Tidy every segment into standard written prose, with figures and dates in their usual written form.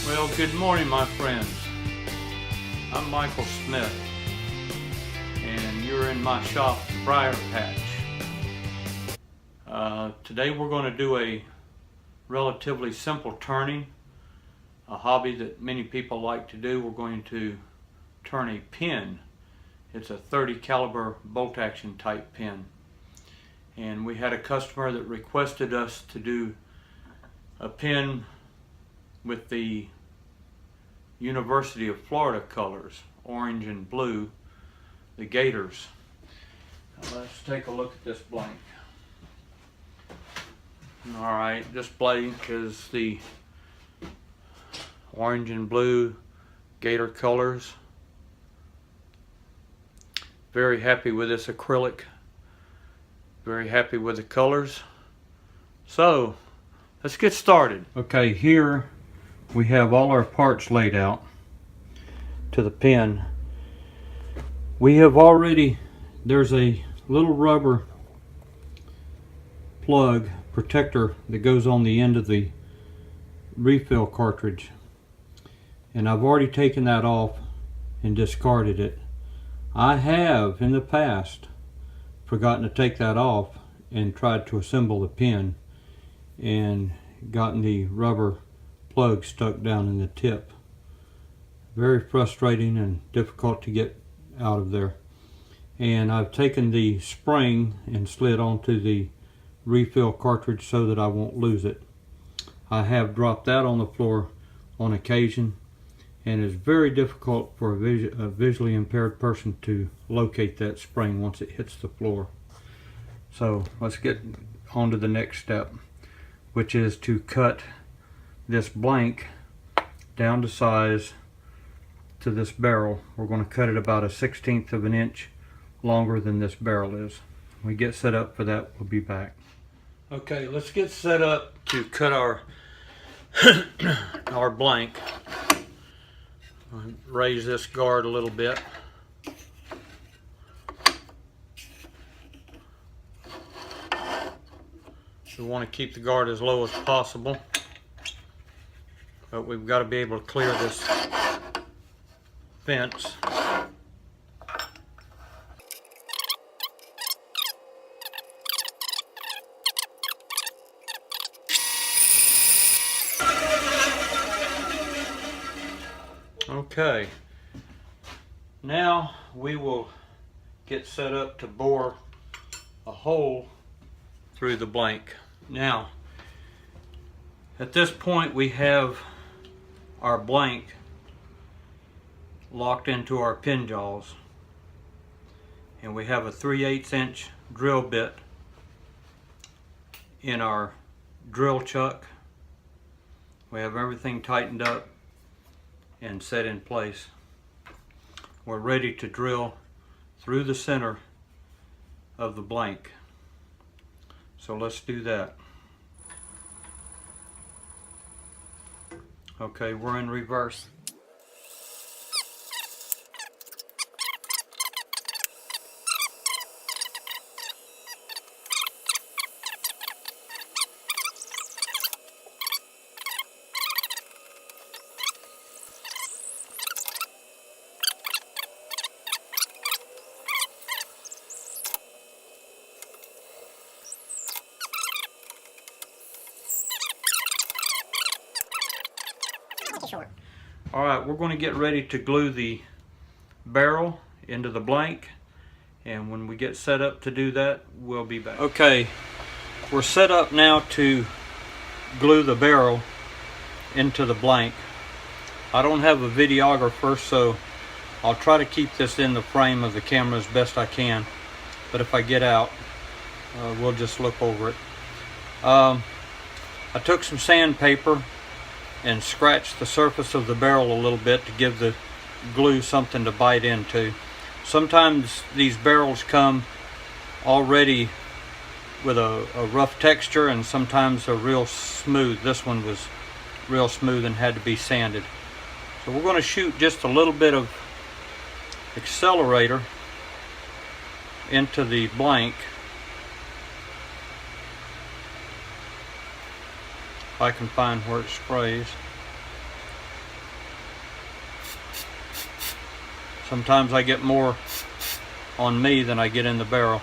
Well, good morning, my friends. I'm Michael Smith, and you're in my shop, Briar Patch. Today we're going to do a relatively simple turning, a hobby that many people like to do. We're going to turn a pin. It's a 30 caliber bolt action type pin. And we had a customer that requested us to do a pin with the University of Florida colors, orange and blue, the Gators. Now let's take a look at this blank. Alright, this blank is the orange and blue Gator colors. Very happy with this acrylic. Very happy with the colors. So, let's get started. Okay, here we have all our parts laid out to the pin. We have already, there's a little rubber plug protector that goes on the end of the refill cartridge, and I've already taken that off and discarded it. I have in the past forgotten to take that off and tried to assemble the pin and gotten the rubber plug stuck down in the tip. Very frustrating and difficult to get out of there. And I've taken the spring and slid onto the refill cartridge so that I won't lose it. I have dropped that on the floor on occasion, and it's very difficult for a visually impaired person to locate that spring once it hits the floor. So let's get on to the next step, which is to cut this blank down to size to this barrel. We're going to cut it about 1/16 of an inch longer than this barrel is. When we get set up for that, we'll be back. Okay, let's get set up to cut our our blank. I'll raise this guard a little bit. We want to keep the guard as low as possible, but we've got to be able to clear this fence. Okay, now we will get set up to bore a hole through the blank. Now, at this point we have our blank locked into our pin jaws, and we have a 3/8 inch drill bit in our drill chuck. We have everything tightened up and set in place. We're ready to drill through the center of the blank. So let's do that. Okay, we're in reverse. Alright, we're going to get ready to glue the barrel into the blank, and when we get set up to do that, we'll be back. Okay, we're set up now to glue the barrel into the blank. I don't have a videographer, so I'll try to keep this in the frame of the camera as best I can, but if I get out, we'll just look over it. I took some sandpaper and scratched the surface of the barrel a little bit to give the glue something to bite into. Sometimes these barrels come already with a rough texture, and sometimes they're real smooth. This one was real smooth and had to be sanded. So we're going to shoot just a little bit of accelerator into the blank. If I can find where it sprays. Sometimes I get more on me than I get in the barrel.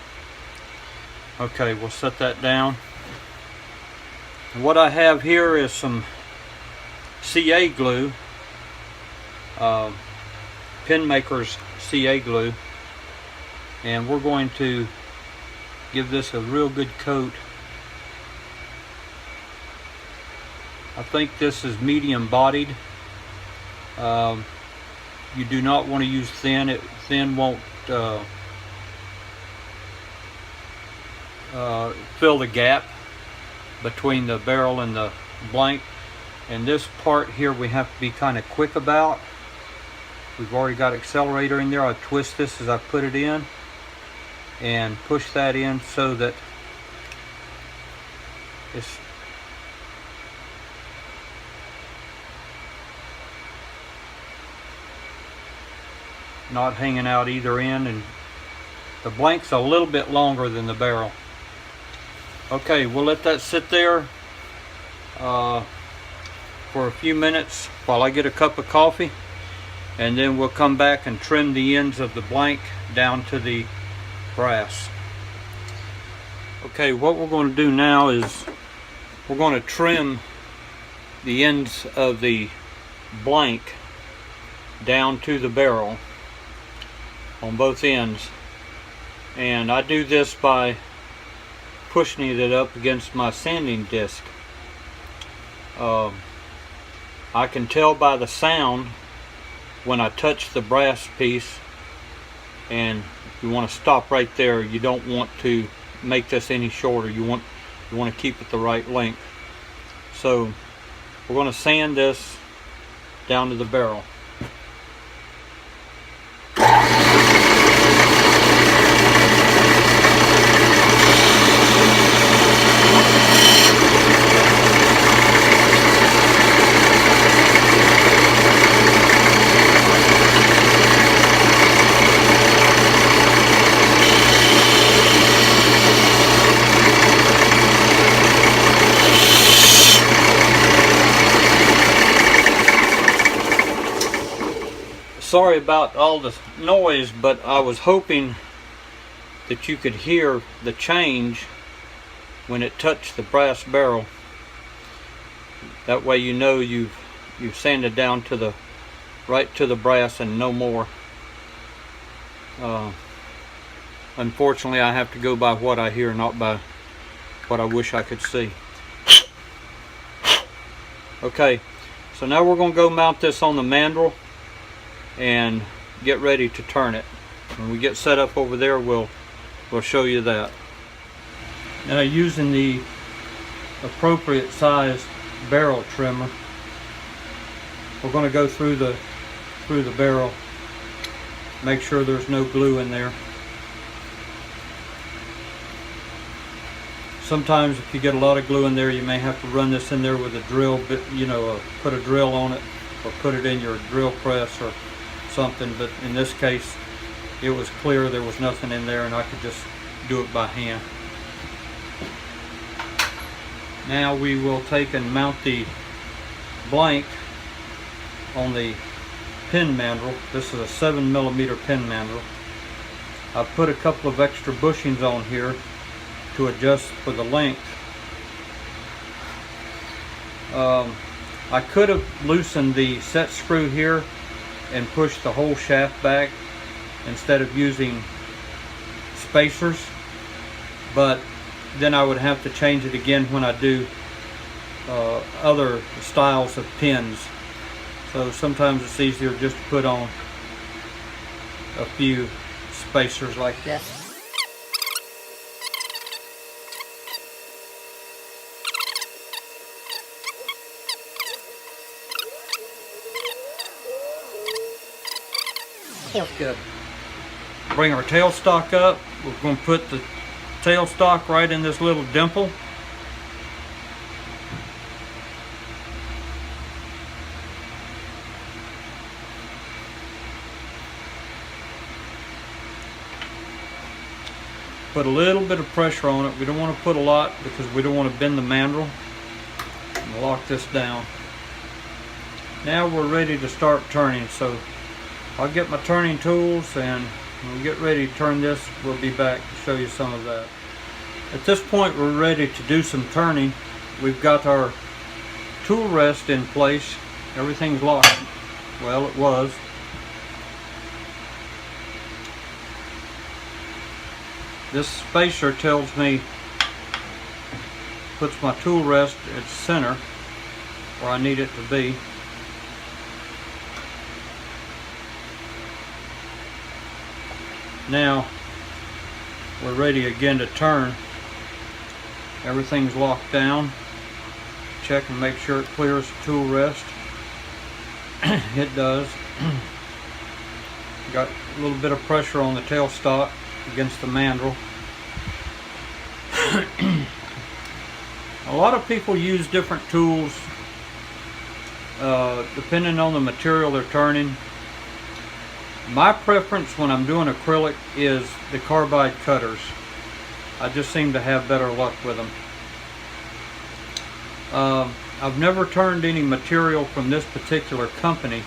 Okay, we'll set that down. What I have here is some CA glue, Penmaker's CA glue, and we're going to give this a real good coat. I think this is medium bodied. You do not want to use thin. Thin won't fill the gap between the barrel and the blank. And this part here we have to be kind of quick about. We've already got accelerator in there. I twist this as I put it in and push that in so that it's not hanging out either end, and the blank's a little bit longer than the barrel. Okay, we'll let that sit there for a few minutes while I get a cup of coffee, and then we'll come back and trim the ends of the blank down to the brass. Okay, what we're going to do now is we're going to trim the ends of the blank down to the barrel on both ends, and I do this by pushing it up against my sanding disc. I can tell by the sound when I touch the brass piece, and you want to stop right there. You don't want to make this any shorter. You want to keep it the right length. So we're going to sand this down to the barrel. Sorry about all the noise, but I was hoping that you could hear the change when it touched the brass barrel. That way you know you've sanded down to the right to the brass and no more. Unfortunately, I have to go by what I hear, not by what I wish I could see. Okay, so now we're going to go mount this on the mandrel and get ready to turn it. When we get set up over there, we'll show you that. Now, using the appropriate size barrel trimmer, we're going to go through the barrel, make sure there's no glue in there. Sometimes if you get a lot of glue in there, you may have to run this in there with a drill bit, put a drill on it, or put it in your drill press or something. But in this case, it was clear there was nothing in there, and I could just do it by hand. Now we will take and mount the blank on the pin mandrel. This is a 7mm pin mandrel. I put a couple of extra bushings on here to adjust for the length. I could have loosened the set screw here and pushed the whole shaft back instead of using spacers, but then I would have to change it again when I do other styles of pins. So sometimes it's easier just to put on a few spacers like this. Good. Bring our tailstock up. We're going to put the tailstock right in this little dimple. Put a little bit of pressure on it. We don't want to put a lot because we don't want to bend the mandrel. And lock this down. Now we're ready to start turning. So I'll get my turning tools, and when we get ready to turn this, we'll be back to show you some of that. At this point, we're ready to do some turning. We've got our tool rest in place. Everything's locked. Well, it was. This spacer tells me, puts my tool rest at center where I need it to be. Now we're ready again to turn. Everything's locked down. Check and make sure it clears the tool rest. It does. Got a little bit of pressure on the tailstock against the mandrel. A lot of people use different tools depending on the material they're turning. My preference when I'm doing acrylic is the carbide cutters. I just seem to have better luck with them. I've never turned any material from this particular company.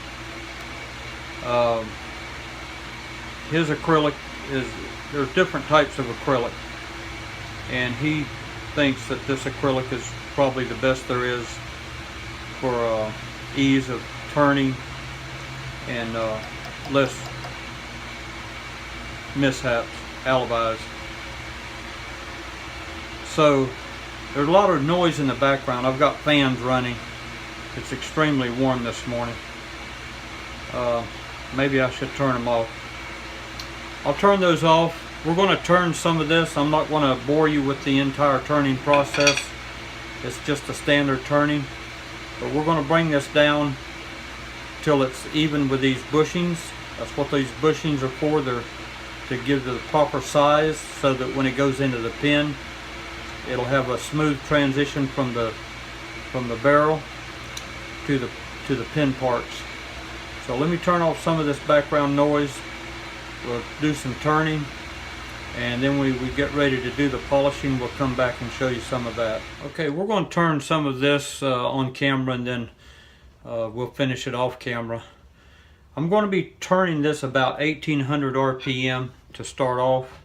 His acrylic is, there's different types of acrylic, and he thinks that this acrylic is probably the best there is for ease of turning and less mishaps, alibis. So there's a lot of noise in the background. I've got fans running. It's extremely warm this morning. Maybe I should turn them off. I'll turn those off. We're going to turn some of this. I'm not going to bore you with the entire turning process. It's just a standard turning. But we're going to bring this down till it's even with these bushings. That's what these bushings are for. They're to give the proper size so that when it goes into the pin, it'll have a smooth transition from the barrel to the pin parts. So let me turn off some of this background noise. We'll do some turning, and then we get ready to do the polishing. We'll come back and show you some of that. Okay, we're going to turn some of this on camera, and then we'll finish it off camera. I'm going to be turning this about 1800 RPM to start off,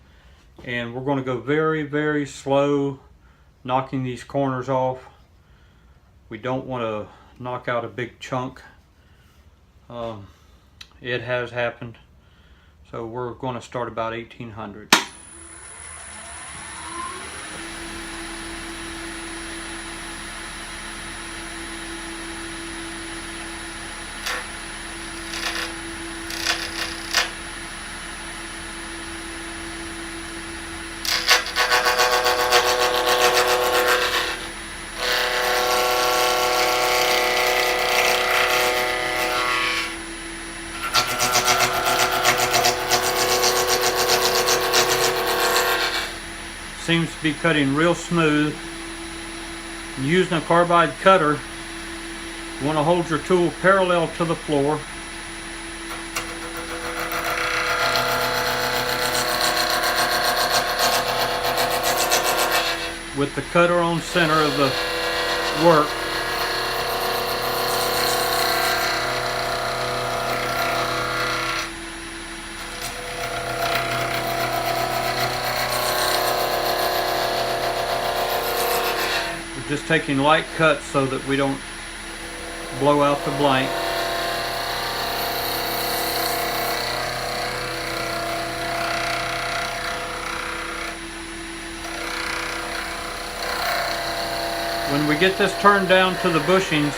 and we're going to go very, very slow, knocking these corners off. We don't want to knock out a big chunk. It has happened. So we're going to start about 1800. Seems to be cutting real smooth. Using a carbide cutter, you want to hold your tool parallel to the floor. With the cutter on center of the work. Just taking light cuts so that we don't blow out the blank. When we get this turned down to the bushings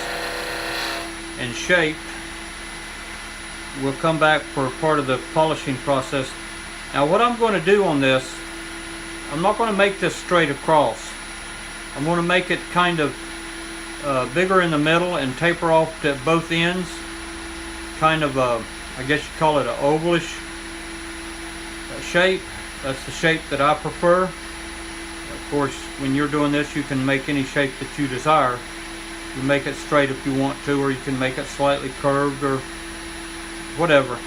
and shaped, we'll come back for part of the polishing process. Now what I'm going to do on this, I'm not going to make this straight across. I'm going to make it kind of bigger in the middle and taper off at both ends. Kind of a, I guess you call it an ovalish shape. That's the shape that I prefer. Of course, when you're doing this, you can make any shape that you desire. You make it straight if you want to, or you can make it slightly curved or whatever.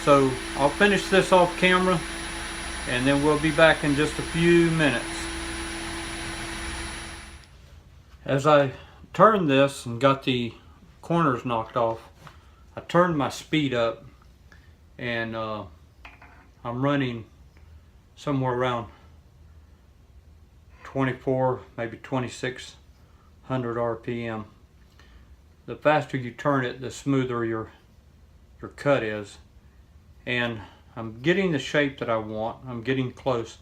So I'll finish this off camera, and then we'll be back in just a few minutes. As I turned this and got the corners knocked off, I turned my speed up, and I'm running somewhere around 24, maybe 2600 RPM. The faster you turn it, the smoother your cut is. And I'm getting the shape that I want. I'm getting close.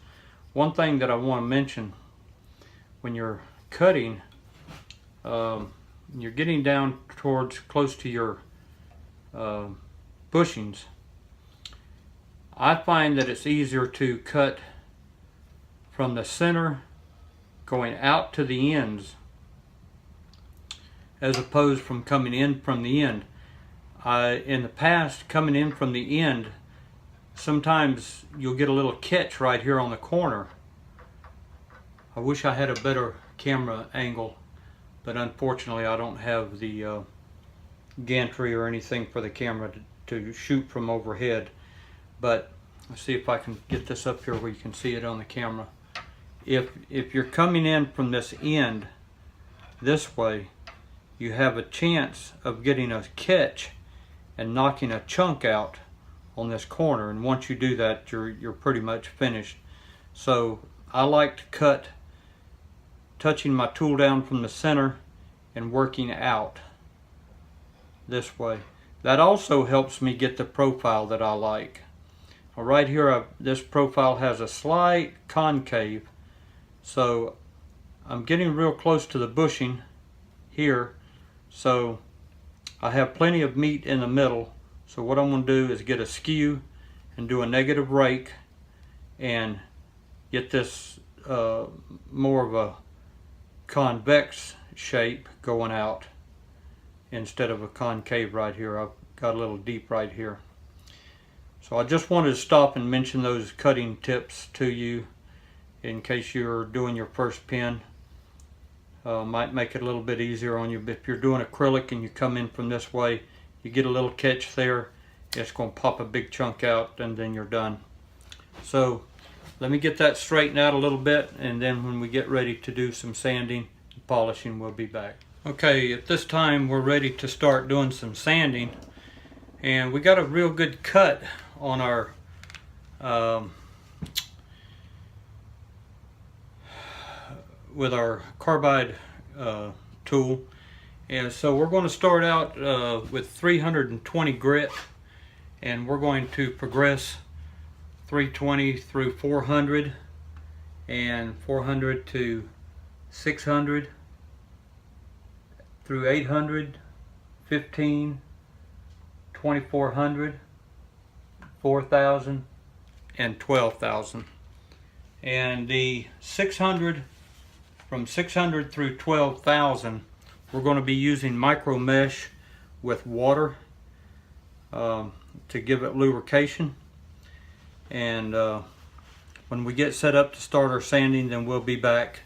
One thing that I want to mention, when you're cutting, you're getting down towards close to your bushings. I find that it's easier to cut from the center going out to the ends as opposed from coming in from the end. In the past, coming in from the end, sometimes you'll get a little catch right here on the corner. I wish I had a better camera angle, but unfortunately I don't have the gantry or anything for the camera to shoot from overhead. But let's see if I can get this up here where you can see it on the camera. If you're coming in from this end this way, you have a chance of getting a catch and knocking a chunk out on this corner, and once you do that, you're pretty much finished. So I like to cut touching my tool down from the center and working out this way. That also helps me get the profile that I like. Now right here, this profile has a slight concave, so I'm getting real close to the bushing here, so I have plenty of meat in the middle. So what I'm going to do is get a skew and do a negative rake and get this more of a convex shape going out instead of a concave right here. I've got a little deep right here. So I just wanted to stop and mention those cutting tips to you in case you're doing your first pen. Might make it a little bit easier on you. But if you're doing acrylic and you come in from this way, you get a little catch there, it's going to pop a big chunk out, and then you're done. So let me get that straightened out a little bit, and then when we get ready to do some sanding and polishing, we'll be back. Okay, at this time we're ready to start doing some sanding, and we got a real good cut on our with our carbide tool. And so we're going to start out with 320 grit, and we're going to progress 320 through 400 and 400 to 600 through 800, 15, 2400, 4000, and 12,000. And the 600, from 600 through 12,000, we're going to be using micro mesh with water to give it lubrication. And when we get set up to start our sanding, then we'll be back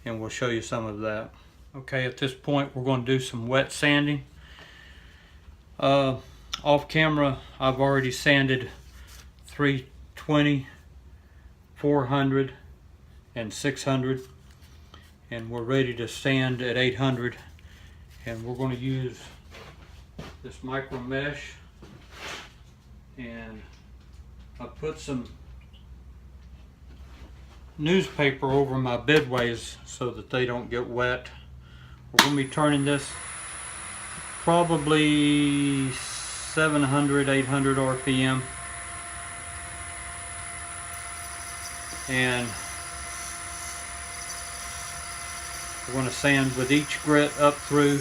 and we'll show you some of that. Okay, at this point we're going to do some wet sanding. Off camera, I've already sanded 320, 400, and 600. And we're ready to sand at 800, and we're going to use this micro mesh, and I put some newspaper over my bedways so that they don't get wet. We're going to be turning this probably 700, 800 RPM, and we're going to sand with each grit up through.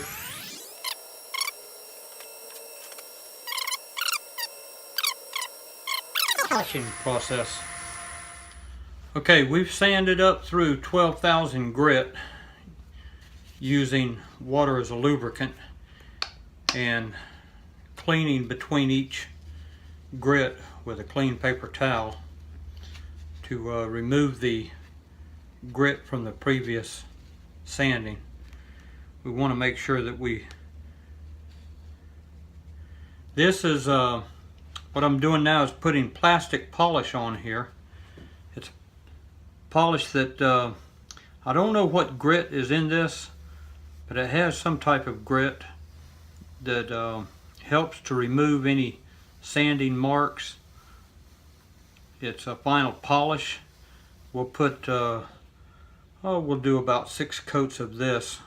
Polishing process. Okay, we've sanded up through 12,000 grit using water as a lubricant and cleaning between each grit with a clean paper towel to remove the grit from the previous sanding. We want to make sure that this is what I'm doing now is putting plastic polish on here. It's polish that I don't know what grit is in this, but it has some type of grit that helps to remove any sanding marks. It's a final polish. We'll put, we'll do about 6 coats of this.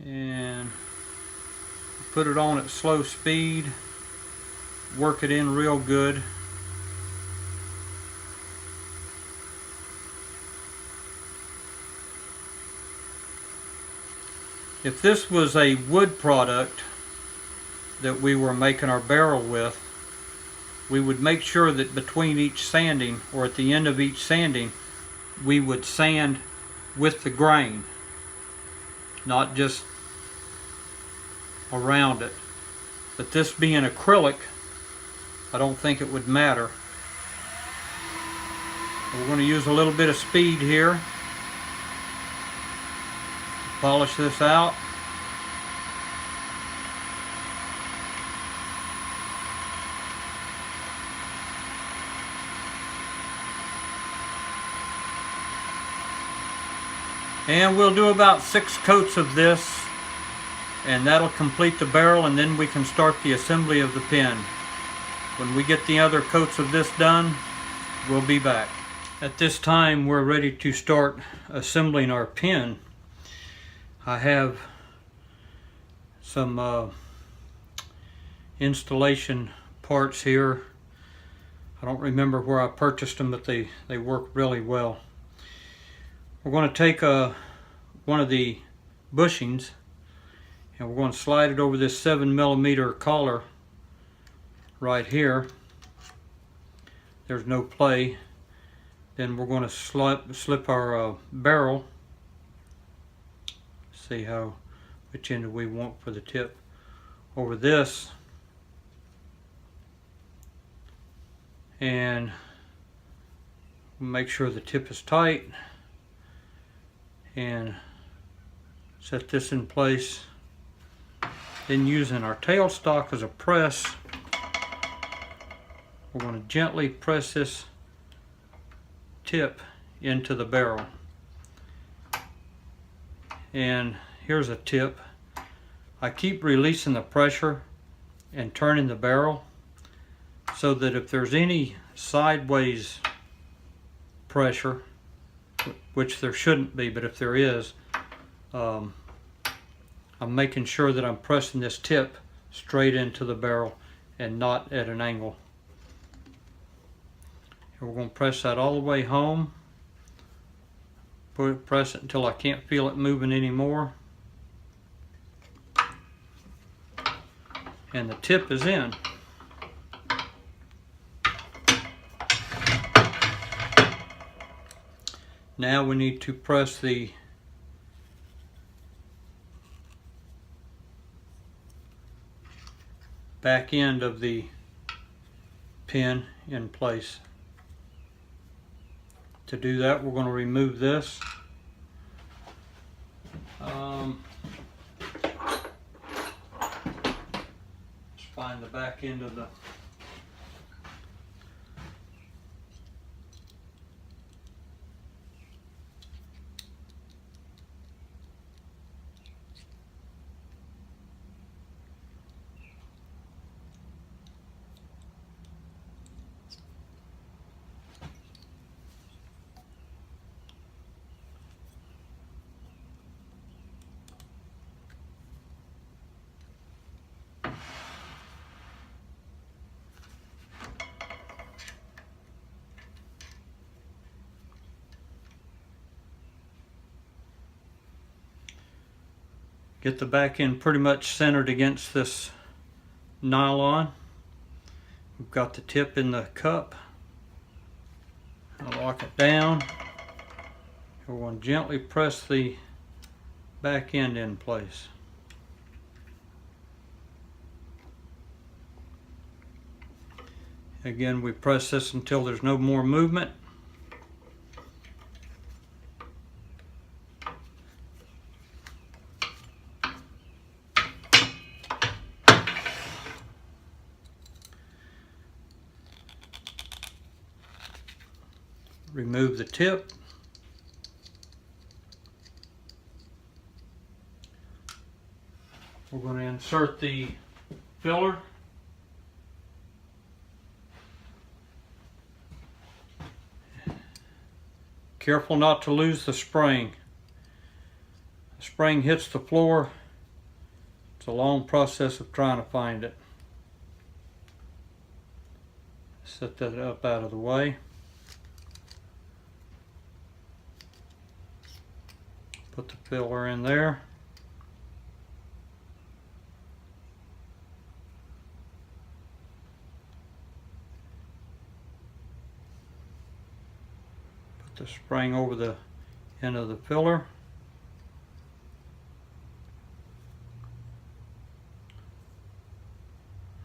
And put it on at slow speed. Work it in real good. If this was a wood product that we were making our barrel with, we would make sure that between each sanding, or at the end of each sanding, we would sand with the grain, not just around it. But this being acrylic, I don't think it would matter. We're going to use a little bit of speed here. Polish this out. And we'll do about 6 coats of this, and that'll complete the barrel, and then we can start the assembly of the pin. When we get the other coats of this done, we'll be back. At this time, we're ready to start assembling our pin. I have some installation parts here. I don't remember where I purchased them, but they work really well. We're going to take one of the bushings, and we're going to slide it over this 7mm collar right here. There's no play. Then we're going to slip our barrel. See which end we want for the tip over this, and make sure the tip is tight, and set this in place. Then using our tailstock as a press, we're going to gently press this tip into the barrel. And here's a tip. I keep releasing the pressure and turning the barrel so that if there's any sideways pressure, which there shouldn't be, but if there is, I'm making sure that I'm pressing this tip straight into the barrel and not at an angle. And we're going to press that all the way home. Press it until I can't feel it moving anymore. And the tip is in. Now we need to press the back end of the pin in place. To do that, we're going to remove this. Let's find the back end of the get the back end pretty much centered against this nylon. We've got the tip in the cup. I'll lock it down. We're going to gently press the back end in place. Again, we press this until there's no more movement. Remove the tip. We're going to insert the filler. Careful not to lose the spring. The spring hits the floor. It's a long process of trying to find it. Set that up out of the way. Put the filler in there. Put the spring over the end of the filler.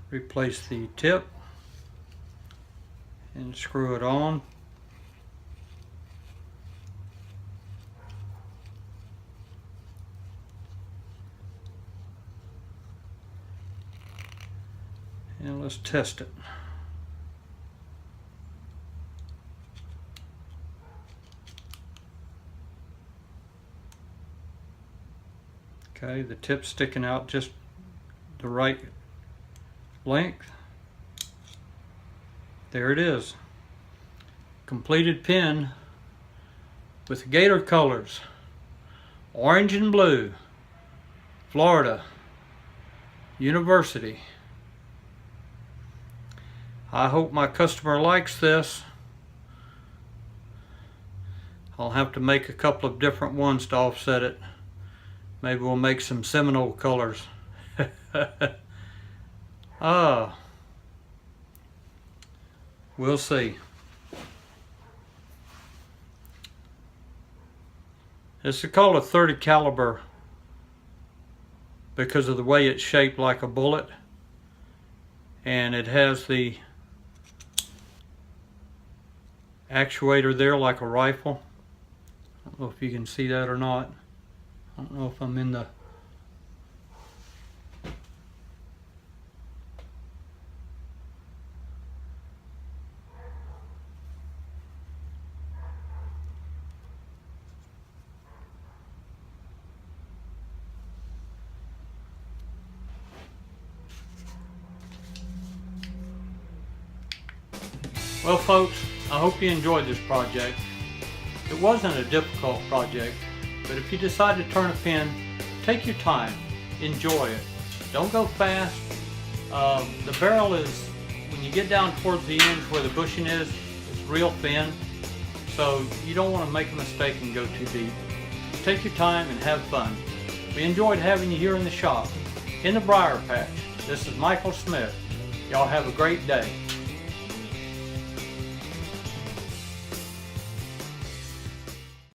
Replace the tip and screw it on. And let's test it. Okay, the tip's sticking out just the right length. There it is. Completed pin with Gator colors. Orange and blue. Florida University. I hope my customer likes this. I'll have to make a couple of different ones to offset it. Maybe we'll make some Seminole colors. We'll see. This is called a .30 caliber because of the way it's shaped like a bullet, and it has the actuator there like a rifle. I don't know if you can see that or not. I don't know if I'm in the... Well folks, I hope you enjoyed this project. It wasn't a difficult project, but if you decide to turn a pin, take your time, enjoy it. Don't go fast. The barrel is, when you get down towards the ends where the bushing is, it's real thin, so you don't want to make a mistake and go too deep. Take your time and have fun. We enjoyed having you here in the shop, in the Briar Patch. This is Michael Smith. Y'all have a great day.